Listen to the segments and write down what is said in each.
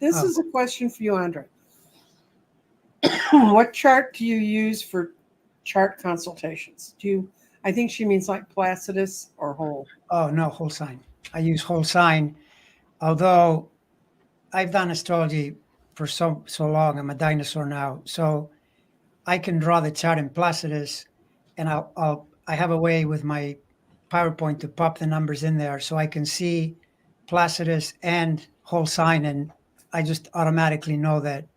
This is a question for you, Andre. What chart do you use for chart consultations? I think she means like Placidus or whole. Oh, no, whole sign. I use whole sign, although I've done astrology for so long. I'm a dinosaur now. So I can draw the chart in Placidus, and I have a way with my PowerPoint to pop the numbers in there so I can see Placidus and whole sign, and I just automatically know that,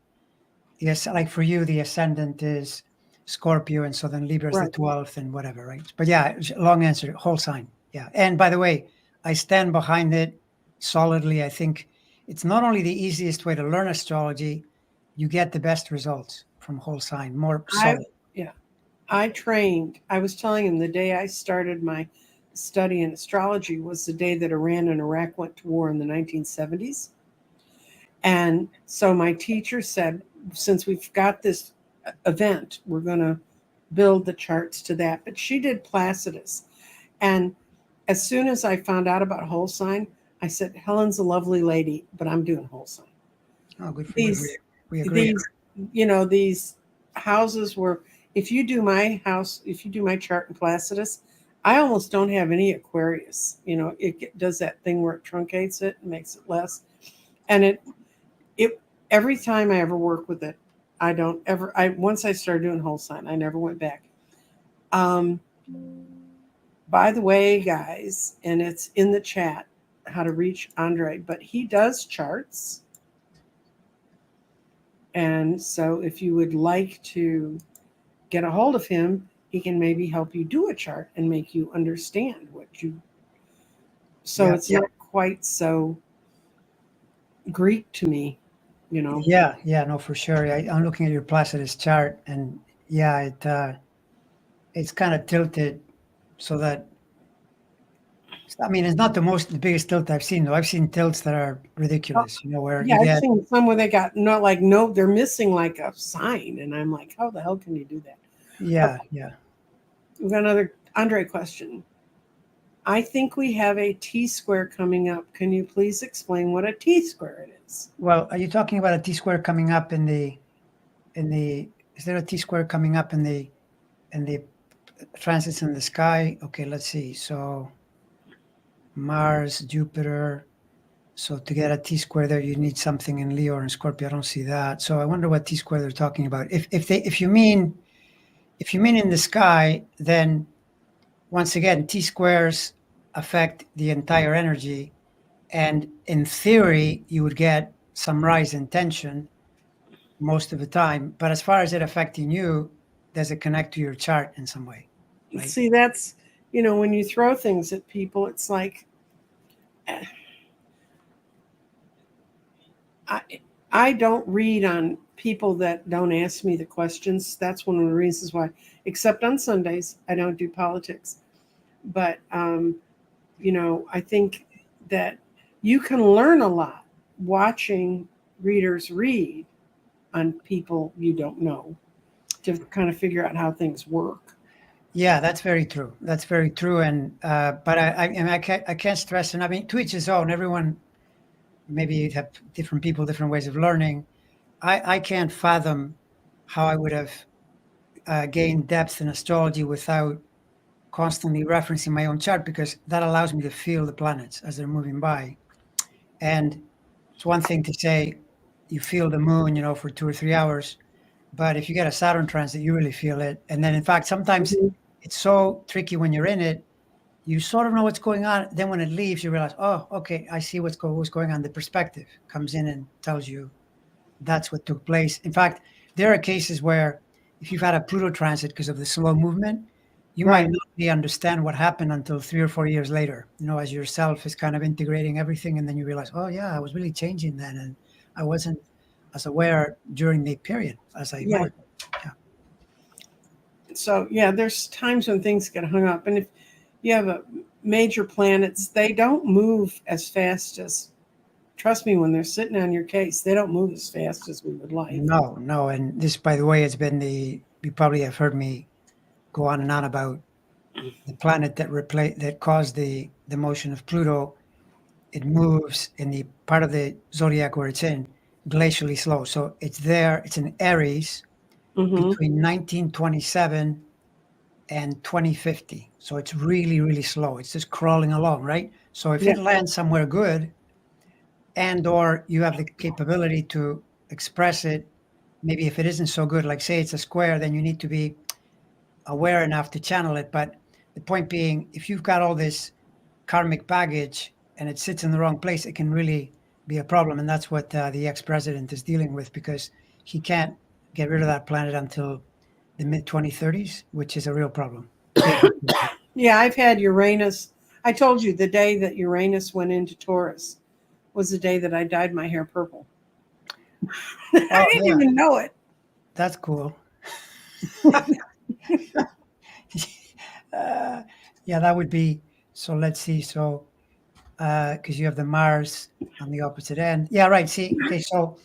yes, like for you, the ascendant is Scorpio, and so then Libra is the 12th and whatever, right? But yeah, long answer, whole sign. Yeah. And by the way, I stand behind it solidly. I think it's not only the easiest way to learn astrology, you get the best results from whole sign, more solid. I trained. I was telling him the day I started my study in astrology was the day that Iran and Iraq went to war in the 1970s. And so my teacher said, since we've got this event, we're going to build the charts to that. But she did Placidus. And as soon as I found out about whole sign, I said, Helen's a lovely lady, but I'm doing whole sign. Oh, good for you. We agree. These houses were, if you do my house, if you do my chart in Placidus, I almost don't have any Aquarius. It does that thing where it truncates it and makes it less. And it every time I ever work with it, once I started doing whole sign, I never went back. By the way, guys, and it's in the chat how to reach Andre, but he does charts. And so if you would like to get a hold of him, he can maybe help you do a chart and make you understand it's not quite so Greek to me, Yeah, no, for sure. I'm looking at your Placidus chart, and yeah, it's kind of tilted so that, I mean, it's not the biggest tilt I've seen, though. I've seen tilts that are ridiculous, where you get... I've seen some where they got they're missing like a sign, and I'm like, how the hell can you do that? Yeah, okay. Yeah. We've got another Andre question. I think we have a T-square coming up. Can you please explain what a T-square it is? Well, are you talking about a T-square coming up in the is there a T-square coming up in the transits in the sky? Okay, let's see. So Mars, Jupiter. So to get a T-square there, you need something in Leo or in Scorpio. I don't see that. So I wonder what T-square they're talking about. If you mean in the sky, then once again, T-squares affect the entire energy. And in theory, you would get some rise in tension most of the time. But as far as it affecting you, does it connect to your chart in some way? Right? See, that's, when you throw things at people, it's like, I don't read on people that don't ask me the questions. That's one of the reasons why, except on Sundays, I don't do politics. But, I think that you can learn a lot watching readers read on people you don't know to kind of figure out how things work. Yeah, that's very true. That's very true. And but I can't stress, and I mean, to each his own. Everyone, maybe you have different people, different ways of learning. I can't fathom how I would have gained depth in astrology without constantly referencing my own chart, because that allows me to feel the planets as they're moving by. And it's one thing to say you feel the moon, for 2 or 3 hours, but if you get a Saturn transit, you really feel it. And then, in fact, sometimes it's so tricky when you're in it. You sort of know what's going on. Then when it leaves, you realize, oh, okay, I see what's going on. The perspective comes in and tells you that's what took place. In fact, there are cases where if you've had a Pluto transit because of the slow movement, you might not really understand what happened until 3 or 4 years later, as yourself is kind of integrating everything. And then you realize, oh, yeah, I was really changing then. And I wasn't as aware during the period as I might. Yeah. So, there's times when things get hung up. And if you have a major planets, they don't move as fast as, trust me, when they're sitting on your case, they don't move as fast as we would like. No. And this, by the way, has been you probably have heard me go on and on about the planet that caused the motion of Pluto. It moves in the part of the zodiac where it's in, glacially slow. So it's there. It's in Aries Mm-hmm. between 1927 and 2050. So it's really, really slow. It's just crawling along, right? So if Yeah. it lands somewhere good, and or you have the capability to express it, maybe if it isn't so good, like say it's a square, then you need to be aware enough to channel it. But the point being, if you've got all this karmic baggage and it sits in the wrong place, it can really be a problem. And that's what the ex-president is dealing with, because he can't get rid of that planet until the mid 2030s, which is a real problem. Big. Yeah, I've had Uranus. I told you the day that Uranus went into Taurus was the day that I dyed my hair purple. I Oh didn't yeah, even know it. that's cool. uh, yeah, that would be. So let's see. So because you have the Mars on the opposite end. Yeah, right. See, okay, so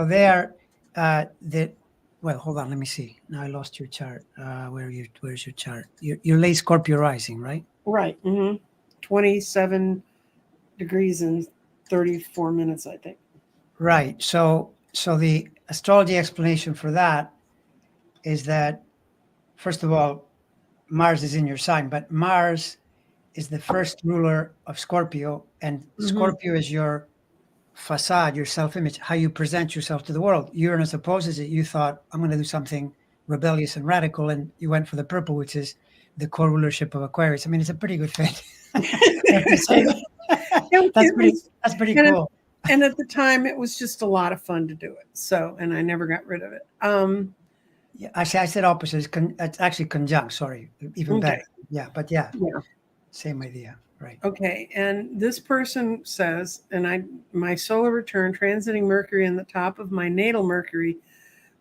there, the well, hold on, let me see. Now I lost your chart. Where are you? Where's your chart? You're late Scorpio rising, right? Right. 27 degrees and 34 minutes, I think. Right. So the astrology explanation for that is that first of all, Mars is in your sign, but Mars is the first ruler of Scorpio, and Hmm. Scorpio is your facade, your self-image, how you present yourself to the world. Uranus opposes it. You thought, I'm going to do something rebellious and radical, and you went for the purple, which is the co-rulership of Aquarius. I mean, it's a pretty good fit. I have to say It, that's it pretty. was, That's pretty and, cool. and at the time, it was just a lot of fun to do it. So, and I never got rid of it. Yeah, I said opposite. It's actually conjunct. Sorry, even Okay. better. Yeah, but yeah, Yeah. same idea. Right. Okay. And this person says, and my solar return transiting Mercury in the top of my natal Mercury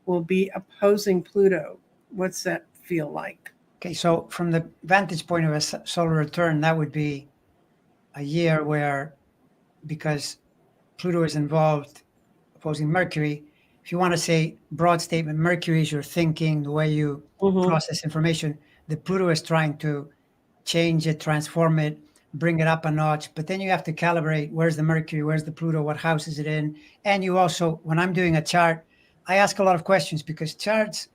will be opposing Pluto. What's that feel like? Okay, so from the vantage point of a solar return, that would be a year where, because Pluto is involved opposing Mercury. If you want to say broad statement, Mercury is your thinking, the way you Hmm. process information. The Pluto is trying to change it, transform it, bring it up a notch. But then you have to calibrate where's the Mercury, where's the Pluto, what house is it in? And you also, when I'm doing a chart, I ask a lot of questions because charts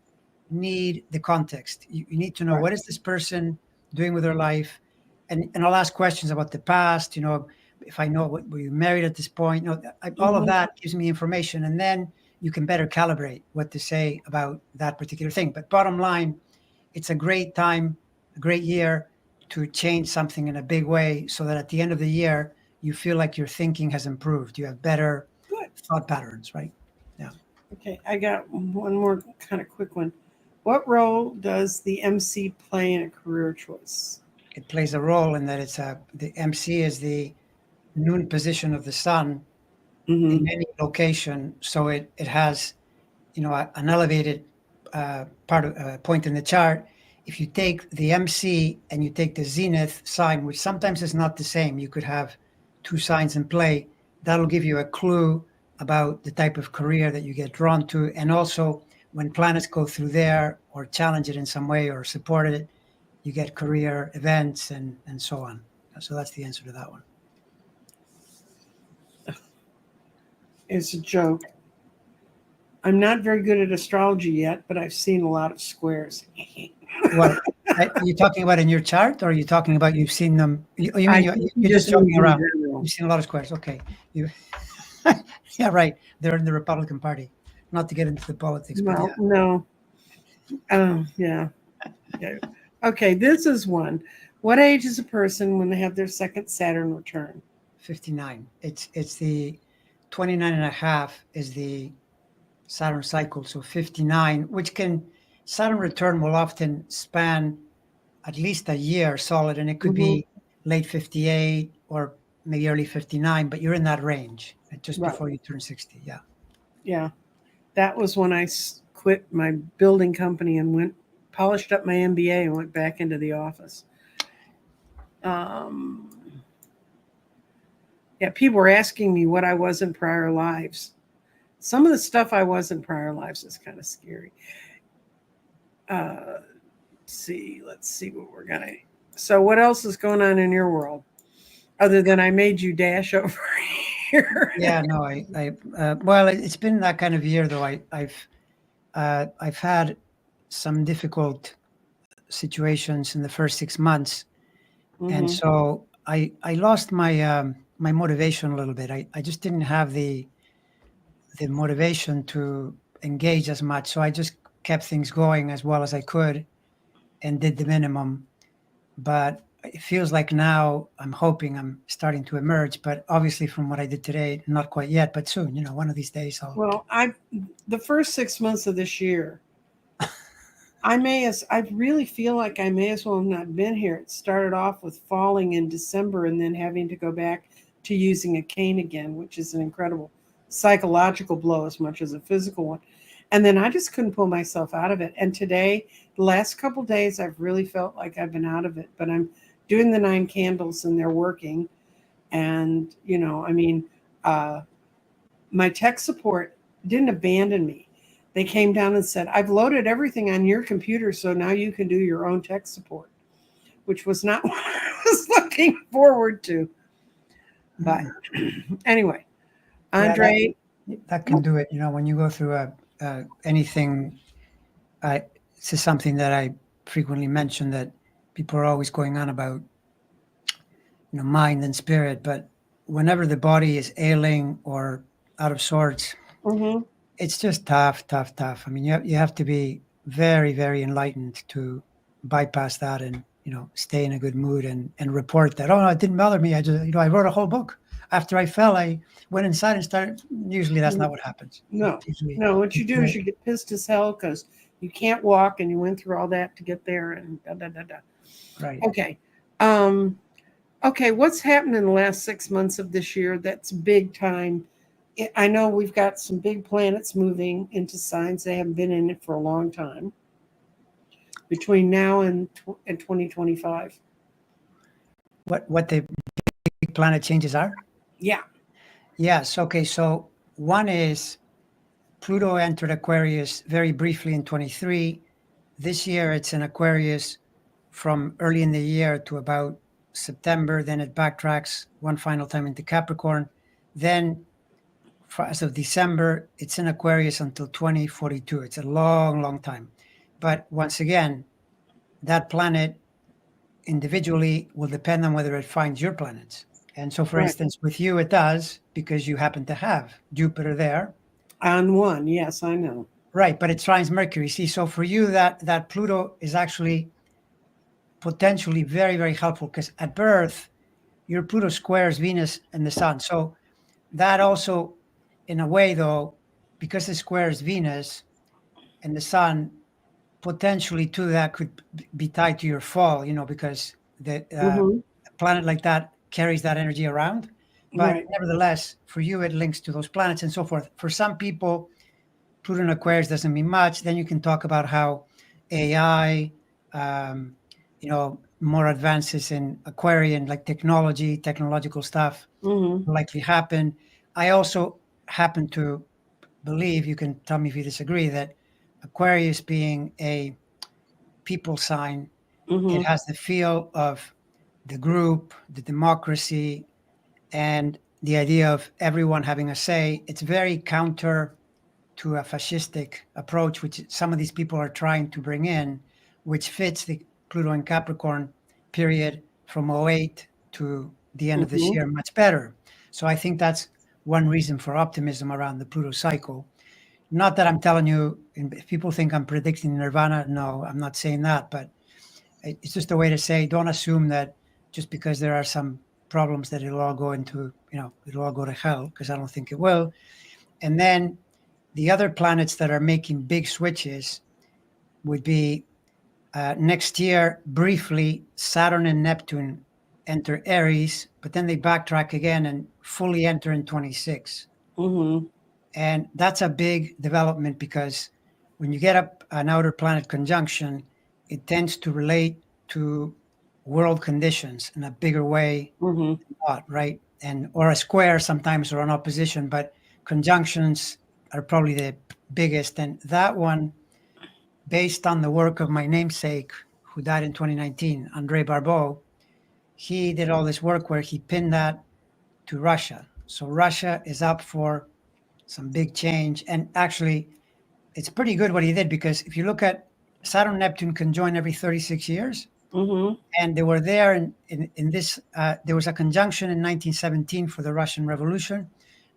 need the context. You need to know Right. what is this person doing with their life, and I'll ask questions about the past. If I know what were you married at this point, all of Hmm. that gives me information, and then you can better calibrate what to say about that particular thing. But bottom line, it's a great time, a great year to change something in a big way, so that at the end of the year you feel like your thinking has improved. You have better Good. thought patterns, right? Yeah. Okay. I got one more kind of quick one. What role does the MC play in a career choice? It plays a role in that the MC is the noon position of the sun Hmm. in any location, so it has an elevated point in the chart. If you take the MC and you take the zenith sign, which sometimes is not the same, you could have two signs in play. That'll give you a clue about the type of career that you get drawn to, and also when planets go through there or challenge it in some way or support it, you get career events and so on. So that's the answer to that one. It's a joke. I'm not very good at astrology yet, but I've seen a lot of squares. What are you talking about in your chart, or are you talking about you've seen them? You I mean think you're just just joking means in around? general. You've seen a lot of squares. Okay, you, yeah, right. They're in the Republican Party. Not to get into the politics, but yeah, Well, no. Oh, yeah. Okay. Okay, this is one. What age is a person when they have their second Saturn return? 59. It's the 29 and a half is the Saturn cycle, so 59, which can Saturn return will often span at least a year solid, and it could Hmm. be late 58 or maybe early 59, but you're in that range just Right. before you turn 60. Yeah. Yeah. That was when I quit my building company and polished up my MBA and went back into the office. Um, yeah, people were asking me what I was in prior lives. Some of the stuff I was in prior lives is kind of scary. Let's see what we're gonna. So, what else is going on in your world other than I made you dash over? year. Yeah, no, well, it's been that kind of year though. I've had some difficult situations in the first 6 months, and Hmm. so I lost my motivation a little bit. I just didn't have the motivation to engage as much, so I just kept things going as well as I could and did the minimum. But it feels like now I'm hoping I'm starting to emerge, but obviously from what I did today, not quite yet, but soon, one of these days I'll. Well, the first 6 months of this year, I really feel like I may as well have not been here. It started off with falling in December and then having to go back to using a cane again, which is an incredible psychological blow as much as a physical one. And then I just couldn't pull myself out of it. And today, the last couple days, I've really felt like I've been out of it. But I'm doing the 9 candles and they're working. And, uh, my tech support didn't abandon me. They came down and said, I've loaded everything on your computer, so now you can do your own tech support, which was not what I was looking forward to. But anyway, Yeah, Andre. that can do it. When you go through anything, this is something that I frequently mention, that people are always going on about, mind and spirit. But whenever the body is ailing or out of sorts, Mm-hmm. it's just tough, tough, tough. I mean, you have to be very, very enlightened to bypass that and, stay in a good mood and report that, oh, no, it didn't bother me. I just, I wrote a whole book. After I fell, I went inside and started. Usually that's not what happens. No, Usually, no. What you do is you get pissed as hell because you can't walk and you went through all that to get there and da da da da. right. Okay. Um, okay, what's happened in the last 6 months of this year that's big time? I know we've got some big planets moving into signs they haven't been in it for a long time between now and 2025. What the big planet changes are? Yeah. Yes. Okay. So one is Pluto entered Aquarius very briefly in 23. This year it's in Aquarius from early in the year to about September. Then it backtracks one final time into Capricorn. Then, as of December, it's in Aquarius until 2042. It's a long, long time. But once again, that planet individually will depend on whether it finds your planets. And so, for Right. instance, with you, it does because you happen to have Jupiter there. On one, yes, I know. Right, but it trines Mercury. See, so for you, that Pluto is actually potentially very, very helpful because at birth, your Pluto squares Venus and the Sun. So that also, in a way, though, because it squares Venus and the Sun, potentially too, that could be tied to your fall, because the Mm-hmm. a planet like that carries that energy around. But Right. nevertheless, for you, it links to those planets and so forth. For some people, Pluto in Aquarius doesn't mean much. Then you can talk about how AI, um, more advances in Aquarian, like technological stuff, Mm-hmm. will likely happen. I also happen to believe, you can tell me if you disagree, that Aquarius being a people sign, it Mm-hmm. has the feel of the group, the democracy, and the idea of everyone having a say. It's very counter to a fascistic approach, which some of these people are trying to bring in, which fits the Pluto and Capricorn period from '08 to the end of this Mm-hmm. year much better. So I think that's one reason for optimism around the Pluto cycle. Not that I'm telling you, if people think I'm predicting Nirvana, no, I'm not saying that, but it's just a way to say, don't assume that just because there are some problems that it'll all go into, it'll all go to hell, because I don't think it will. And then the other planets that are making big switches would be next year, briefly, Saturn and Neptune enter Aries, but then they backtrack again and fully enter in 26. Mm-hmm. And that's a big development because when you get up an outer planet conjunction, it tends to relate to world conditions in a bigger way, Mm-hmm. right? And or a square sometimes or an opposition, but conjunctions are probably the biggest. And that one, based on the work of my namesake, who died in 2019, Andre Barbeau, he did all this work where he pinned that to Russia. So Russia is up for some big change. And actually, it's pretty good what he did, because if you look at Saturn Neptune conjoin every 36 years, Mm-hmm. and they were there in this. There was a conjunction in 1917 for the Russian Revolution.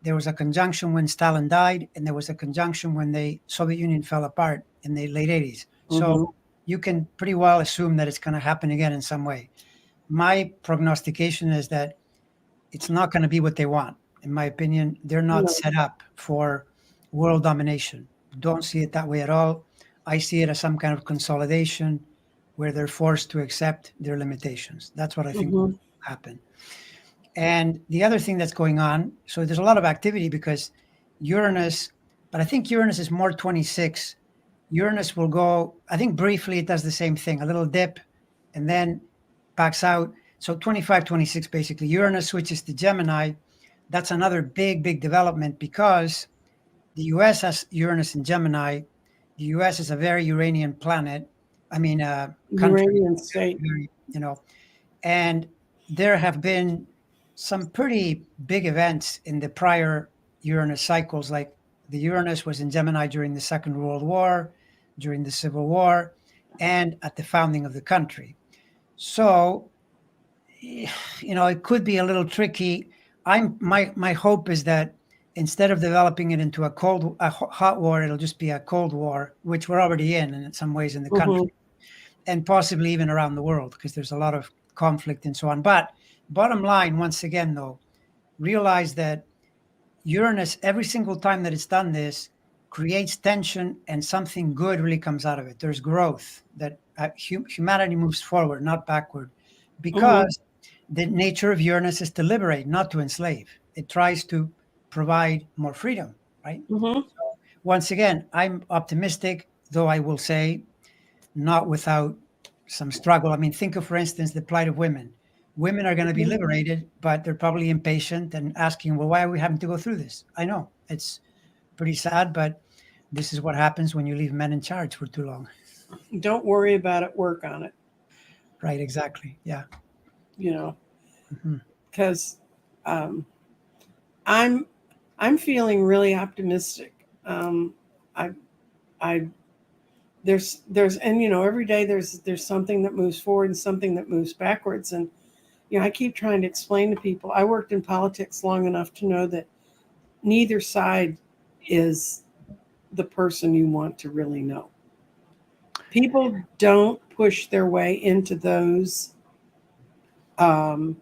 There was a conjunction when Stalin died, and there was a conjunction when the Soviet Union fell apart in the late 80s. So Mm-hmm. you can pretty well assume that it's going to happen again in some way. My prognostication is that it's not going to be what they want. In my opinion, they're not No. set up for world domination. Don't see it that way at all. I see it as some kind of consolidation where they're forced to accept their limitations. That's what I think will Mm-hmm. happen. And the other thing that's going on, so there's a lot of activity because Uranus, but I think Uranus is more 26. Uranus will go, I think briefly it does the same thing, a little dip and then backs out. So 25, 26, basically. Uranus switches to Gemini. That's another big, big development because the US has Uranus in Gemini. The US is a very Uranian planet. I mean, country, Uranian state. very, and there have been some pretty big events in the prior Uranus cycles, like the Uranus was in Gemini during the Second World War, during the Civil War, and at the founding of the country. So, it could be a little tricky. My hope is that instead of developing it into a hot war, it'll just be a cold war, which we're already in some ways in the Mm-hmm. country and possibly even around the world because there's a lot of conflict and so on. But bottom line, once again, though, realize that Uranus, every single time that it's done this, creates tension and something good really comes out of it. There's growth that humanity moves forward, not backward, Mm-hmm. because the nature of Uranus is to liberate, not to enslave. It tries to provide more freedom, right? Mm-hmm. Once again, I'm optimistic, though I will say not without some struggle. I mean, think of, for instance, the plight of women. Women are going to be liberated, but they're probably impatient and asking, well, why are we having to go through this? I know it's pretty sad, but this is what happens when you leave men in charge for too long. Don't worry about it. Work on it. Right, exactly. Yeah. You know, Mhm. because um, I'm I'm feeling really optimistic. I I there's and every day there's something that moves forward and something that moves backwards, and I keep trying to explain to people. I worked in politics long enough to know that neither side is the person you want to really know. People don't push their way into those um,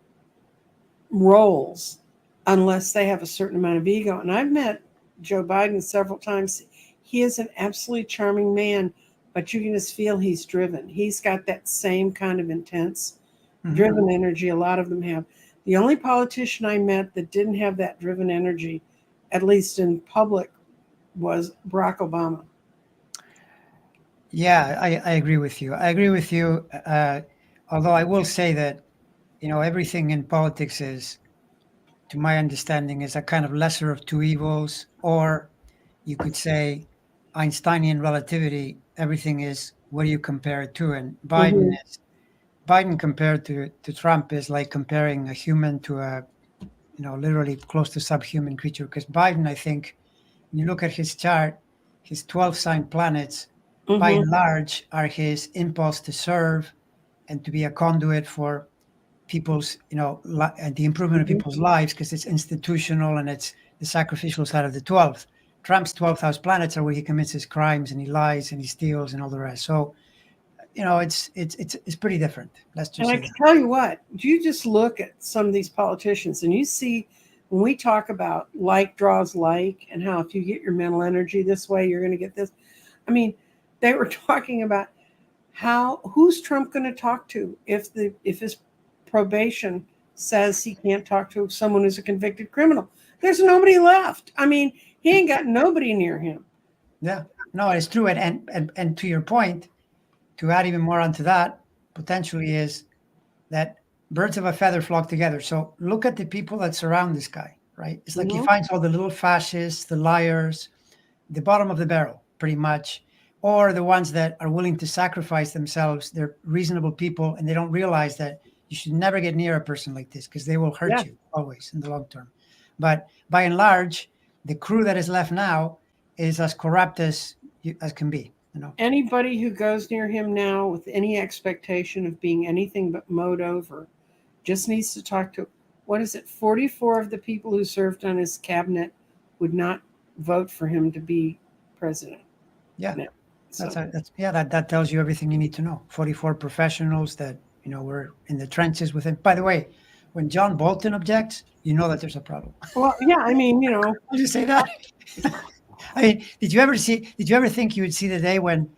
roles unless they have a certain amount of ego. And I've met Joe Biden several times. He is an absolutely charming man, but you can just feel he's driven. He's got that same kind of intense, Mhm. driven energy a lot of them have. The only politician I met that didn't have that driven energy, at least in public, was Barack Obama. Yeah, I agree with you. I agree with you. Although I will say that, everything in politics is, to my understanding, is a kind of lesser of two evils, or you could say Einsteinian relativity. Everything is what do you compare it to? And Hmm. Biden compared to Trump is like comparing a human to a literally close to subhuman creature. Because Biden, I think, when you look at his chart, his 12 sign planets, by Hmm. and large, are his impulse to serve and to be a conduit for people's, and the improvement of Hmm. people's lives because it's institutional and it's the sacrificial side of the 12th. Trump's 12th house planets are where he commits his crimes and he lies and he steals and all the rest. So, it's pretty different. Let's And just I say can that. tell you what, you just look at some of these politicians and you see when we talk about like draws like and how if you get your mental energy this way, you're going to get this. I mean, they were talking about who's Trump going to talk to if his probation says he can't talk to someone who's a convicted criminal. There's nobody left. I mean, he ain't got nobody near him. Yeah, no, it's true. And to your point, to add even more onto that, potentially is that birds of a feather flock together. So look at the people that surround this guy, right? It's like he Hmm. finds all the little fascists, the liars, the bottom of the barrel, pretty much, or the ones that are willing to sacrifice themselves. They're reasonable people and they don't realize that you should never get near a person like this because they will hurt Yeah. you always in the long term. But by and large, the crew that is left now is as corrupt as can be. Anybody who goes near him now with any expectation of being anything but mowed over just needs to talk to, what is it, 44 of the people who served on his cabinet would not vote for him to be president. Yeah. No. So, That tells you everything you need to know. 44 professionals that were in the trenches with him. By the way, when John Bolton objects, you know that there's a problem. well, yeah, I mean, I'll just say that. I mean, did you ever think you would see the day when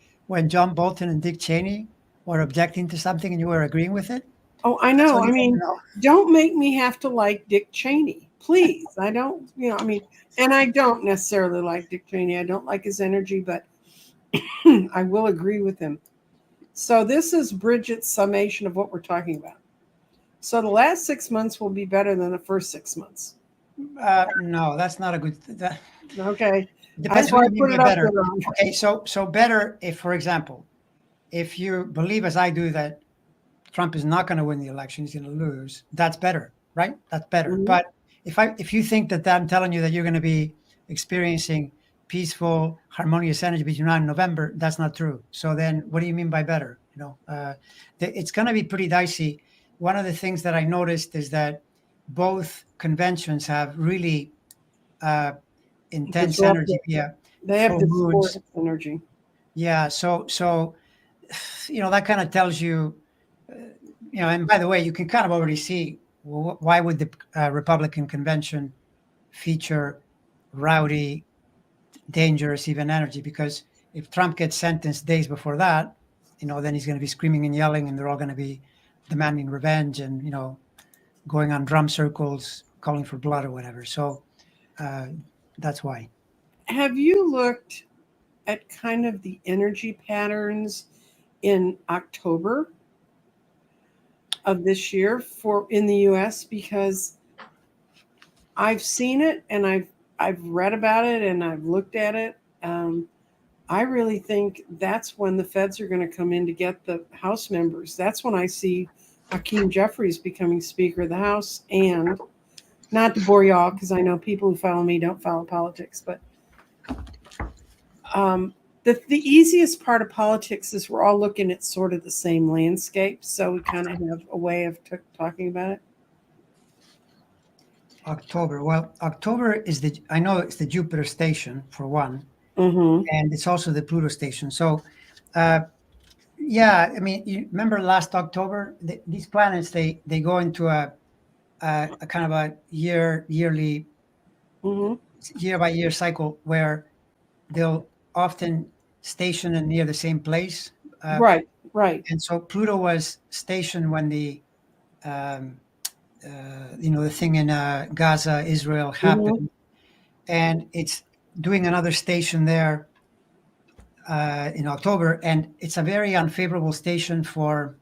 John Bolton and Dick Cheney were objecting to something and you were agreeing with it? oh, I know. I mean, don't make me have to like Dick Cheney, please. I don't, I mean, and I don't necessarily like Dick Cheney. I don't like his energy, but I will agree with him. So this is Bridget's summation of what we're talking about. So the last 6 months will be better than the first 6 months. No, that's not a good. Okay. Depends what you mean by better. Okay, so better if, for example, if you believe as I do that Trump is not going to win the election, he's going to lose, that's better, right? That's better. Mm-hmm. But if you think that I'm telling you that you're going to be experiencing peaceful, harmonious energy between now and November, that's not true. So then what do you mean by better? It's going to be pretty dicey. One of the things that I noticed is that both conventions have really intense energy. Yeah, they have this energy. Yeah, so that kind of tells you, and by the way, you can kind of already see why would the Republican convention feature rowdy, dangerous, even energy? Because if Trump gets sentenced days before that, then he's going to be screaming and yelling, and they're all going to be demanding revenge and going on drum circles, calling for blood or whatever. So that's why. Have you looked at kind of the energy patterns in October of this year in the US? Because I've seen it and I've read about it and I've looked at it. I really think that's when the feds are going to come in to get the House members. That's when I see Hakeem Jeffries becoming Speaker of the House. And not to bore y'all, because I know people who follow me don't follow politics, but the easiest part of politics is we're all looking at sort of the same landscape, so we kind of have a way of talking about it. October. Well, October is I know it's the Jupiter station for one, mm-hmm. and it's also the Pluto station. So, yeah, I mean, you remember last October, these planets they go into a kind of a yearly, mm-hmm. year by year cycle where they'll often station near the same place. Right. And so Pluto was stationed when the the thing in Gaza, Israel happened, mm-hmm. and it's doing another station there in October, and it's a very unfavorable station for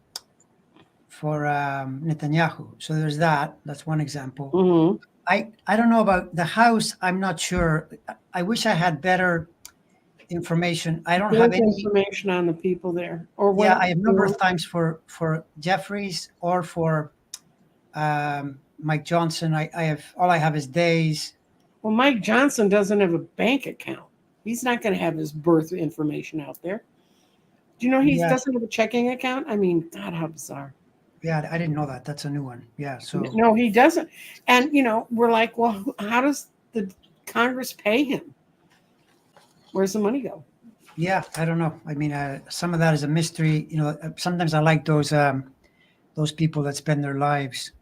Netanyahu. So there's that. That's one example. Mm-hmm. I don't know about the House. I'm not sure. I wish I had better information. I don't have any information on the people there. Or what? Yeah, I have a number of times for Jeffries or for Mike Johnson. I have is days. Well, Mike Johnson doesn't have a bank account. He's not going to have his birth information out there. Do you know he doesn't have a checking account? I mean, God, how bizarre. Yeah, I didn't know that. That's a new one. Yeah, so no, he doesn't. And we're like, well, how does the Congress pay him? Where's the money go? Yeah, I don't know. I mean, some of that is a mystery. Sometimes I like those people that spend their lives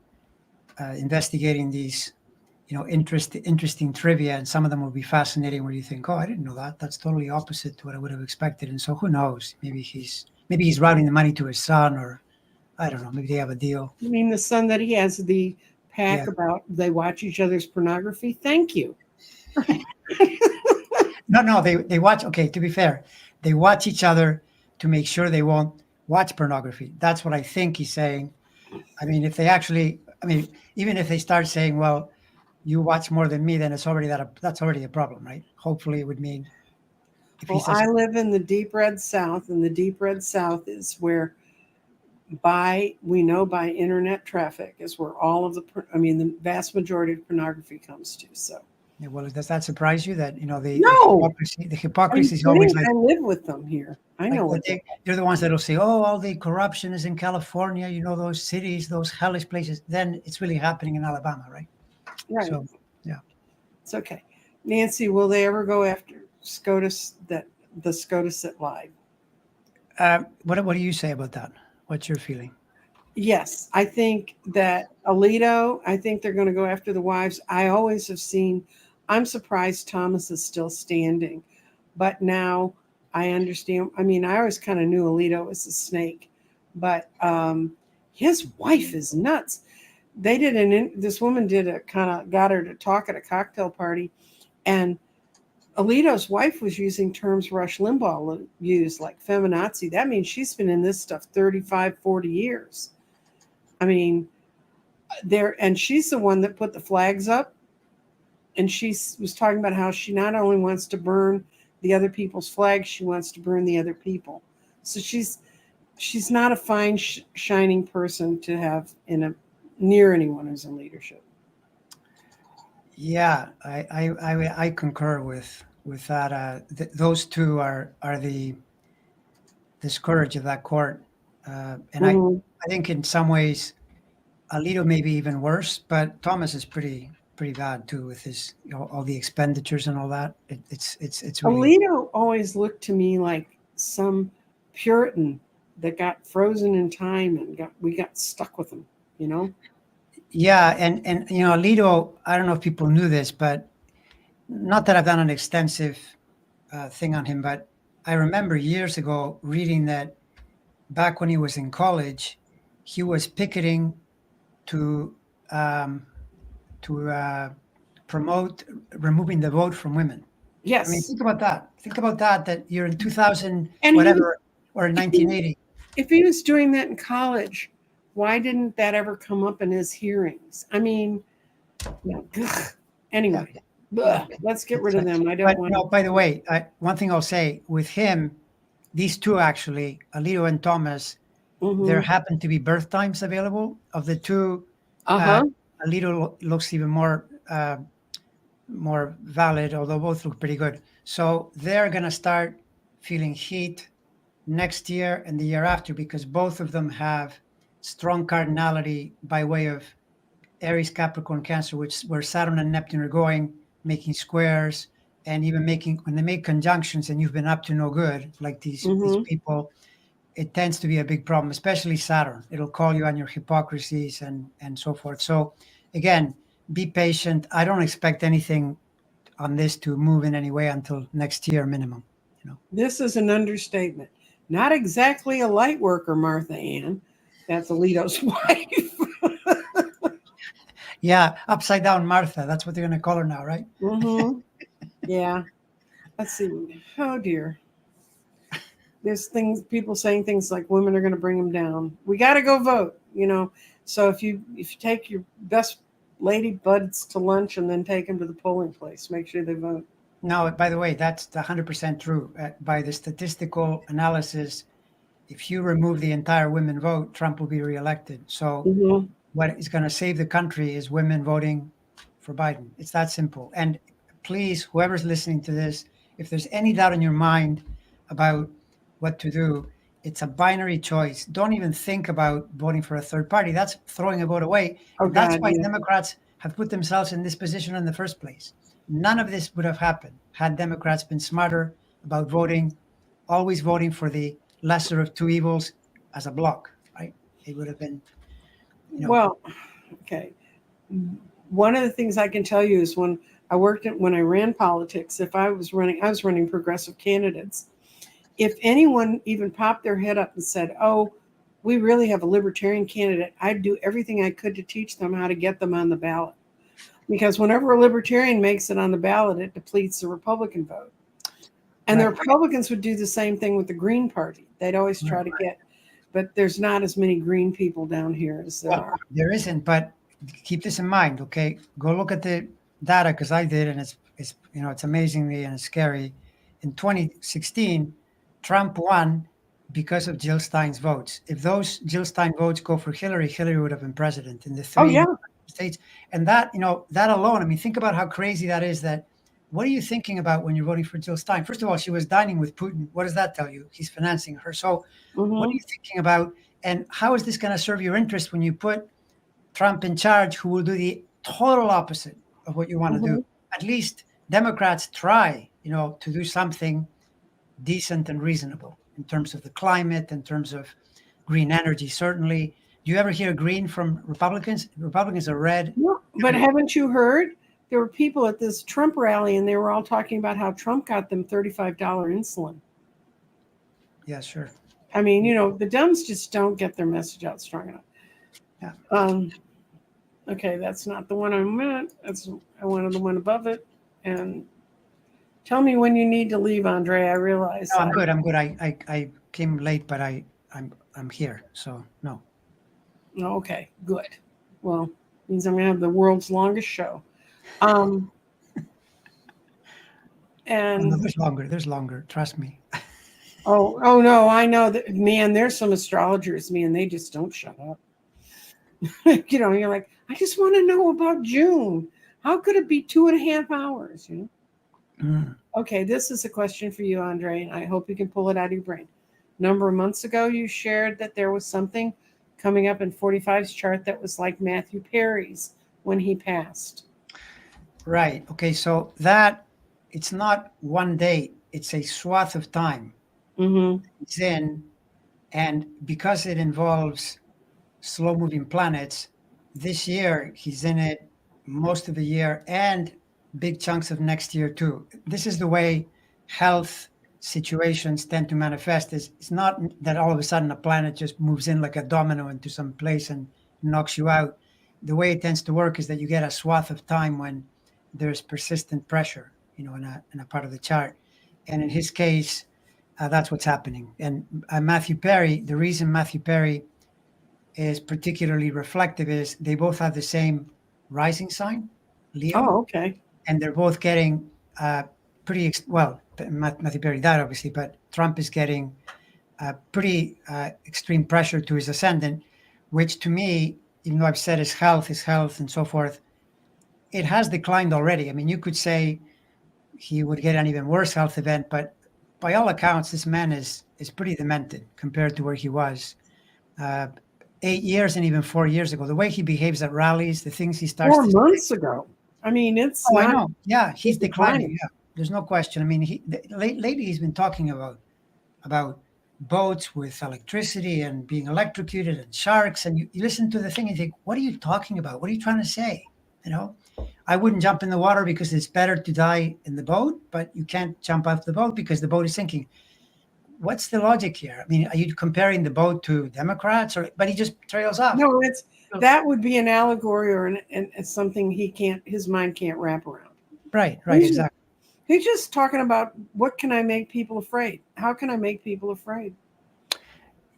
investigating these, interesting trivia, and some of them will be fascinating. Where you think, oh, I didn't know that. That's totally opposite to what I would have expected. And so, who knows? Maybe he's routing the money to his son, or I don't know. Maybe they have a deal. You mean the son that he has the pack about? They watch each other's pornography. Thank you. No, they watch. Okay, to be fair, they watch each other to make sure they won't watch pornography. That's what I think he's saying. I mean, even if they start saying, well, you watch more than me, then that's already a problem, right? Hopefully it would mean. Well, I live in the deep red South, and the deep red South is where we know by internet traffic is where all of the vast majority of pornography comes to. So Yeah, well, does that surprise you that no, the are you hypocrisy is always kidding? I live with them here. I know what they're the ones that'll say, "Oh, all the corruption is in California. Those cities, those hellish places." Then it's really happening in Alabama, right? right. So, yeah. It's okay. Nancy, will they ever go after SCOTUS the SCOTUS that lied? What do you say about that? What's your feeling? Yes, I think that Alito, I think they're going to go after the wives. I always have seen, I'm surprised Thomas is still standing, but now I understand. I mean, I always kind of knew Alito was a snake, but his wife is nuts. They did this woman did a kind of got her to talk at a cocktail party, and Alito's wife was using terms Rush Limbaugh used, like feminazi. That means she's been in this stuff 35, 40 years. I mean, and she's the one that put the flags up. And she was talking about how she not only wants to burn the other people's flags, she wants to burn the other people. So she's not a fine, shining person to have near anyone who's in leadership. Yeah, I concur with that. Those two are the scourge of that court, and I think in some ways Alito may be even worse, but Thomas is pretty bad too with his all the expenditures and all that. It's really. Alito always looked to me like some Puritan that got frozen in time and we got stuck with him. Yeah, and Alito, I don't know if people knew this, but not that I've done an extensive thing on him, but I remember years ago reading that back when he was in college, he was picketing to um, promote removing the vote from women. Yes. I mean, think about that. Think about that. That you're in 2000 and whatever or in 1980. If he was doing that in college, why didn't that ever come up in his hearings? I mean, anyway, let's get rid of them. I don't want. By the way, one thing I'll say with him, these two actually, Alito and Thomas, there happen to be birth times available of the two. Alito looks even more valid, although both look pretty good. So they're going to start feeling heat next year and the year after because both of them have strong cardinality by way of Aries, Capricorn, Cancer, where Saturn and Neptune are going, making squares, and even when they make conjunctions and you've been up to no good, like these people, it tends to be a big problem, especially Saturn. It'll call you on your hypocrisies and so forth. So again, be patient. I don't expect anything on this to move in any way until next year minimum. This is an understatement. Not exactly a light worker, Martha Ann. That's Alito's wife. Yeah, upside down Martha. That's what they're going to call her now, right? Yeah. Let's see. Oh dear. There's people saying things like women are going to bring them down. We got to go vote. So if you take your best lady buds to lunch and then take them to the polling place, make sure they vote. No, by the way, that's 100% true. By the statistical analysis, if you remove the entire women vote, Trump will be reelected. So what is going to save the country is women voting for Biden. It's that simple. And please, whoever's listening to this, if there's any doubt in your mind about what to do, it's a binary choice. Don't even think about voting for a third party. That's throwing a vote away. And that's why Democrats have put themselves in this position in the first place. None of this would have happened had Democrats been smarter about voting, always voting for the lesser of two evils as a bloc, right? It would have been, Well, okay. One of the things I can tell you is when I ran politics, I was running progressive candidates. If anyone even popped their head up and said, "Oh, we really have a libertarian candidate," I'd do everything I could to teach them how to get them on the ballot. Because whenever a libertarian makes it on the ballot, it depletes the Republican vote. And the Republicans would do the same thing with the Green Party. They'd always try to get, but there's not as many green people down here as there are. There isn't, but keep this in mind, okay? Go look at the data because I did, and it's amazingly and it's scary. In 2016, Trump won because of Jill Stein's votes. If those Jill Stein votes go for Hillary, Hillary would have been president in the Oh, three yeah. states. And that, that alone, I mean, think about how crazy that is. That what are you thinking about when you're voting for Jill Stein? First of all, she was dining with Putin. What does that tell you? He's financing her. So what are Mhm. you thinking about? And how is this going to serve your interest when you put Trump in charge, who will do the total opposite of what you want to do? Mhm. At least Democrats try, to do something decent and reasonable in terms of the climate, in terms of green energy, certainly. Do you ever hear green from Republicans? Republicans are red. No, but haven't you heard? There were people at this Trump rally, and they were all talking about how Trump got them $35 insulin. Yeah, sure. I mean, the Dems just don't get their message out strong enough. Yeah. Okay, that's not the one I meant. I wanted the one above it. And tell me when you need to leave, Andre. I realize. No, I'm good. I'm good. I came late, but I'm here. So no. Okay, good. Well, means I'm gonna have the world's longest show. And No, there's longer. There's longer. Trust me. oh no, I know that, man. There's some astrologers, man. They just don't shut up. You're like, I just want to know about June. How could it be 2.5 hours? Okay, this is a question for you, Andre, and I hope you can pull it out of your brain. A number of months ago, you shared that there was something coming up in 45's chart that was like Matthew Perry's when he passed. Right. Okay. So that it's not one date. It's a swath of time. Mm-hmm. It's in, and because it involves slow-moving planets, this year he's in it most of the year and big chunks of next year too. This is the way health situations tend to manifest. It's not that all of a sudden a planet just moves in like a domino into some place and knocks you out. The way it tends to work is that you get a swath of time when there's persistent pressure, in a part of the chart. And in his case, that's what's happening. And Matthew Perry, the reason Matthew Perry is particularly reflective is they both have the same rising sign, Leo. Oh, okay. And they're both getting Matthew Perry died obviously, but Trump is getting pretty extreme pressure to his ascendant, which to me, even though I've said his health and so forth, it has declined already. I mean, you could say he would get an even worse health event, but by all accounts, this man is pretty demented compared to where he was 8 years and even 4 years ago. The way he behaves at rallies, the things he starts 4 to months ago. I mean, it's I not. know. Yeah, he's it's declining. declining. Yeah, there's no question. I mean, lately he's been talking about boats with electricity and being electrocuted and sharks. And you listen to the thing and you think, what are you talking about? What are you trying to say? I wouldn't jump in the water because it's better to die in the boat, but you can't jump off the boat because the boat is sinking. What's the logic here? I mean, are you comparing the boat to Democrats, but he just trails off? No, that would be an allegory or something his mind can't wrap around. Right, He's- exactly. He's just talking about what can I make people afraid? How can I make people afraid?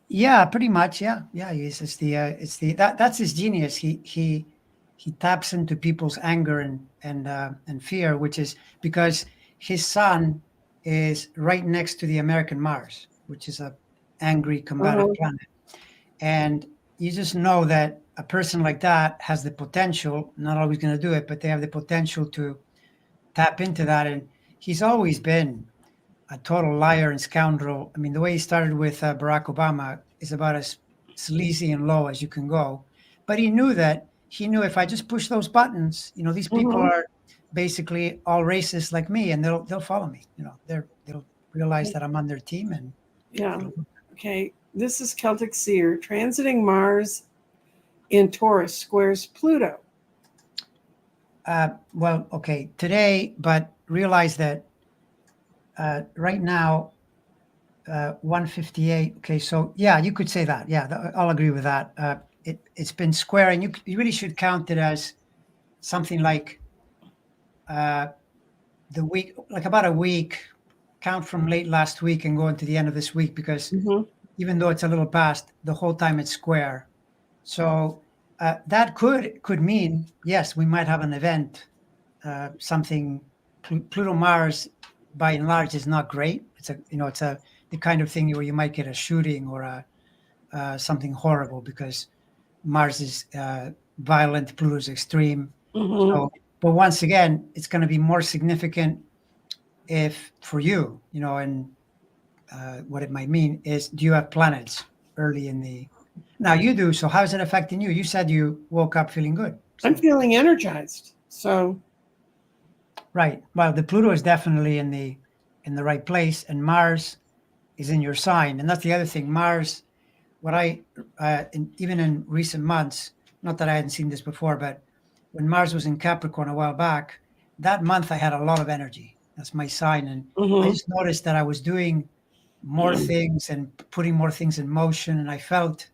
Yeah, pretty much. Yeah. That's his genius. He taps into people's anger and fear, which is because his sun is right next to the American Mars, which is a angry, combative planet. And you just know that a person like that has the potential, not always going to do it, but they have the potential to tap into that. And he's always been a total liar and scoundrel. I mean, the way he started with Barack Obama is about as sleazy and low as you can go. But he knew if I just push those buttons, these people are basically all racist like me, and they'll follow me. They'll realize that I'm on their team. And yeah. Okay. This is Celtic Seer transiting Mars in Taurus squares Pluto. Well, okay, today, but realize that right now, 158. Okay, so yeah, you could say that. Yeah, I'll agree with that. It's been square, and you really should count it as something like the week, like about a week. Count from late last week and go into the end of this week, because even though it's a little past, the whole time it's square. So that could mean, yes, we might have an event, something. Pluto Mars, by and large, is not great. It's the kind of thing where you might get a shooting or something horrible because Mars is violent, Pluto's extreme. Mm-hmm. So, but once again, it's going to be more significant if for you, and what it might mean is, do you have planets early in the? Now you do. So how is it affecting you? You said you woke up feeling good. I'm So, feeling energized. So right. Well, the Pluto is definitely in the right place, and Mars is in your sign, and that's the other thing. Mars, what even in recent months, not that I hadn't seen this before, but when Mars was in Capricorn a while back, that month I had a lot of energy. That's my sign, and I mm-hmm. just noticed that I was doing more things and putting more things in motion, and I felt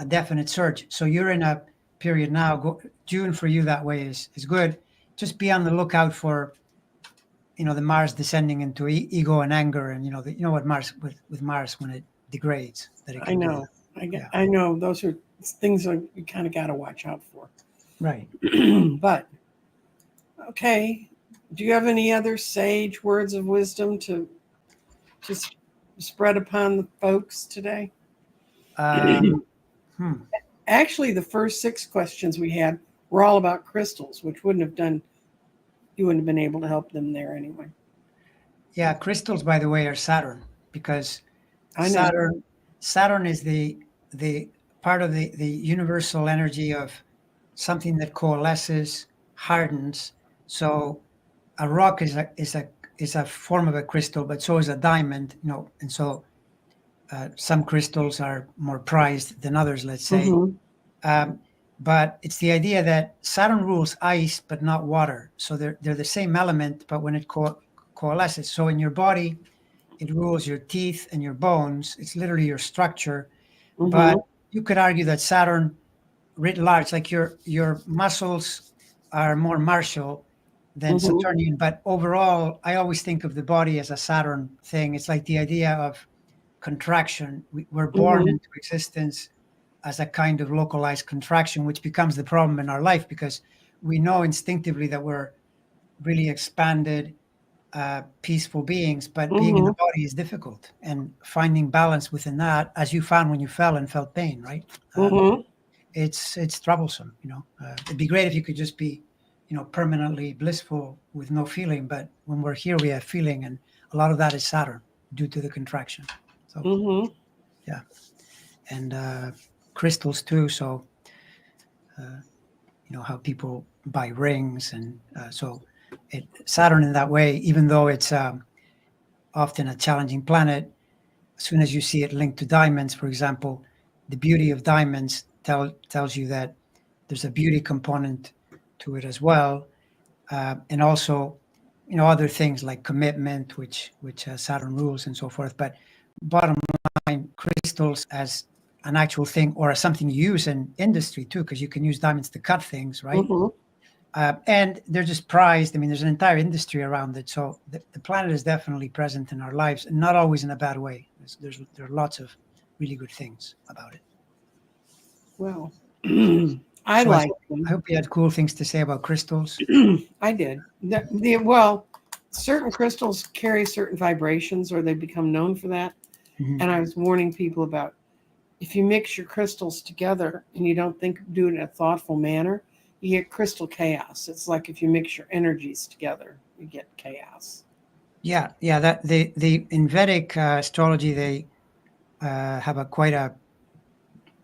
a definite surge. So you're in a period now. June for you that way is good. Just be on the lookout for the Mars descending into ego and anger, and what Mars with Mars when it degrades that it I can do know. that. Yeah. I know those are things that you kind of got to watch out for. Right. But okay, do you have any other sage words of wisdom to just spread upon the folks today? Um, Actually, the first 6 questions we had were all about crystals, which you wouldn't have been able to help them there anyway. Yeah, crystals, by the way, are Saturn because I know. Saturn is the part of the universal energy of something that coalesces, hardens. So a rock is a form of a crystal, but so is a diamond. And so some crystals are more prized than others, let's say. Mm-hmm. Um, but it's the idea that Saturn rules ice, but not water. So they're the same element, but when it coalesces. So in your body, it rules your teeth and your bones. It's literally your structure. But Mm-hmm. you could argue that Saturn, writ large, like your muscles are more martial than Mm-hmm. Saturnian. But overall, I always think of the body as a Saturn thing. It's like the idea of contraction. We're born Mm-hmm. into existence as a kind of localized contraction, which becomes the problem in our life because we know instinctively that we're really expanded, peaceful beings, but being in the Mm-hmm. body is difficult. And finding balance within that, as you found when you fell and felt pain, right? Mm-hmm. It's troublesome. It'd be great if you could just be, permanently blissful with no feeling. But when we're here, we have feeling, and a lot of that is Saturn due to the contraction. So Mm-hmm. yeah, and crystals too. So how people buy rings, and so Saturn in that way, even though it's often a challenging planet, as soon as you see it linked to diamonds, for example, the beauty of diamonds tells you that there's a beauty component to it as well, and also other things like commitment, which Saturn rules and so forth. But bottom line, crystals as an actual thing or as something you use in industry too, because you can use diamonds to cut things, right? Mm-hmm. And they're just prized. I mean, there's an entire industry around it. So the planet is definitely present in our lives, and not always in a bad way. There are lots of really good things about it. Well, I So like I them. hope you had cool things to say about crystals. I did. Well, certain crystals carry certain vibrations, or they become known for that. Mhm. And I was warning people about if you mix your crystals together and you don't do it in a thoughtful manner, you get crystal chaos. It's like if you mix your energies together, you get chaos. Yeah. That the in Vedic astrology, they have quite a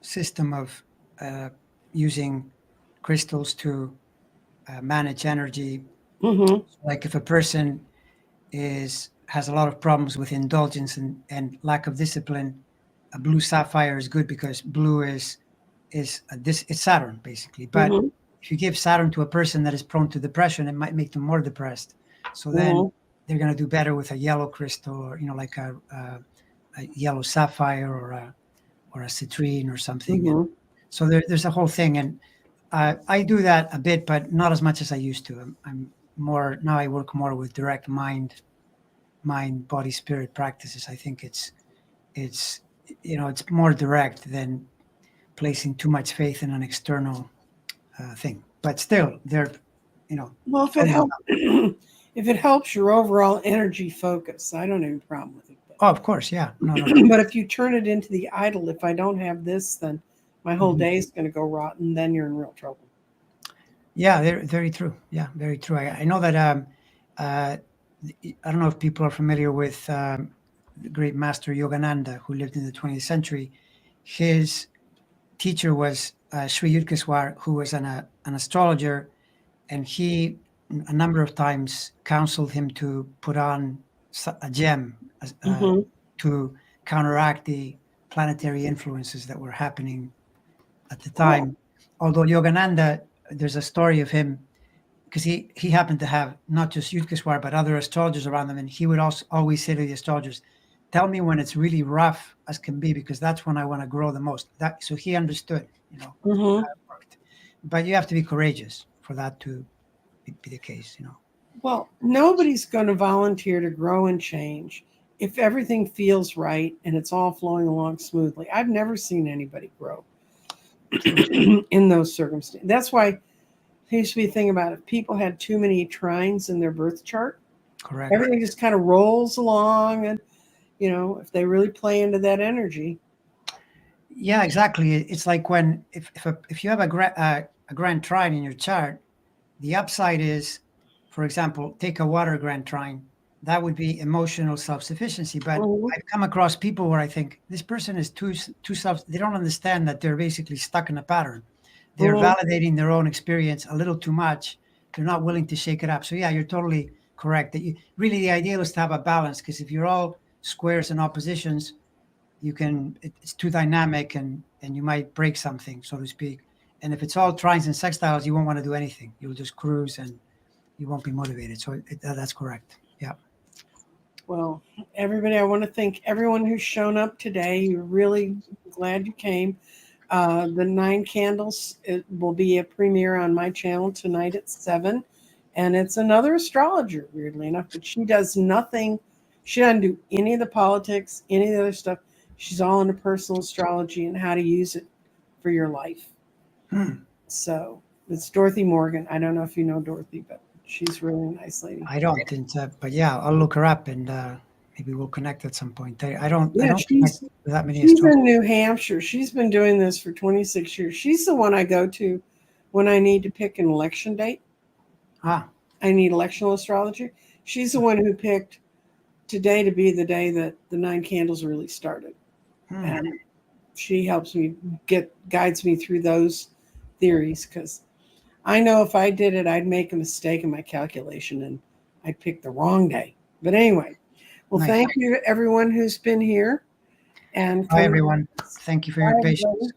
system of uh, using crystals to manage energy. Mm-hmm. Like if a person has a lot of problems with indulgence and lack of discipline, a blue sapphire is good because blue it's Saturn basically. But Mm-hmm. if you give Saturn to a person that is prone to depression, it might make them more depressed. So then Mm-hmm. they're going to do better with a yellow crystal, or like a yellow sapphire, or a citrine or something. And Mm-hmm. so there's a whole thing, and I do that a bit, but not as much as I used to. I'm more now. I work more with direct mind, body, spirit practices. I think it's more direct than placing too much faith in an external thing. But still, they're Well, if it totally helps, if it helps your overall energy focus, I don't have a problem with it. But Oh, of course, yeah. No. But if you turn it into the idol, if I don't have this, then my whole Mhm. day is going to go rotten. Then you're in real trouble. Yeah, very true. Yeah, very true. I know that. Uh, I don't know if people are familiar with the great master Yogananda, who lived in the 20th century. His teacher was Sri Yukteswar, who was an astrologer, and he a number of times counseled him to put on a gem Hmm. to counteract the planetary influences that were happening at the Oh. time. Although Yogananda, there's a story of him because he happened to have not just Yutkeswar but other astrologers around him, and he would also always say to the astrologers, "Tell me when it's really rough as can be, because that's when I want to grow the most." That so he understood, Hmm. how it worked. But you have to be courageous for that to be the case. Well, nobody's going to volunteer to grow and change if everything feels right and it's all flowing along smoothly. I've never seen anybody grow True. in those circumstances. That's why there used to be a thing about if people had too many trines in their birth chart, Correct. everything just kind of rolls along. And, if they really play into that energy. Yeah, exactly. It's like when if you have a grand trine in your chart, the upside is, for example, take a water grand trine. That would be emotional self-sufficiency. But Mhm. I've come across people where I think this person is too self. They don't understand that they're basically stuck in a pattern. They're Mhm. validating their own experience a little too much. They're not willing to shake it up. So yeah, you're totally correct. That you really the ideal is to have a balance, because if you're all squares and oppositions, it's too dynamic, and you might break something, so to speak. And if it's all trines and sextiles, you won't want to do anything. You'll just cruise and you won't be motivated. So that's correct. Yeah. Well, everybody, I want to thank everyone who's shown up today. You're really glad you came. The Nine Candles, it will be a premiere on my channel tonight at 7. And it's another astrologer, weirdly enough, but she does nothing. She doesn't do any of the politics, any of the other stuff. She's all into personal astrology and how to use it for your life. Hmm. So it's Dorothy Morgan. I don't know if you know Dorothy, but she's a really nice lady. I don't, but yeah, I'll look her up, and maybe we'll connect at some point. I Yeah, don't connect she's with that many she's astrologers. in New Hampshire. She's been doing this for 26 years. She's the one I go to when I need to pick an election date. Ah, I need electional astrology. She's the one who picked today to be the day that the Nine Candles really started. hmm. And she helps me guides me through those theories, because I know if I did it, I'd make a mistake in my calculation and I'd pick the wrong day. But anyway, well, Nice. thank you to everyone who's been here and Bye, come. everyone. Thank you for Bye, your patience. everybody.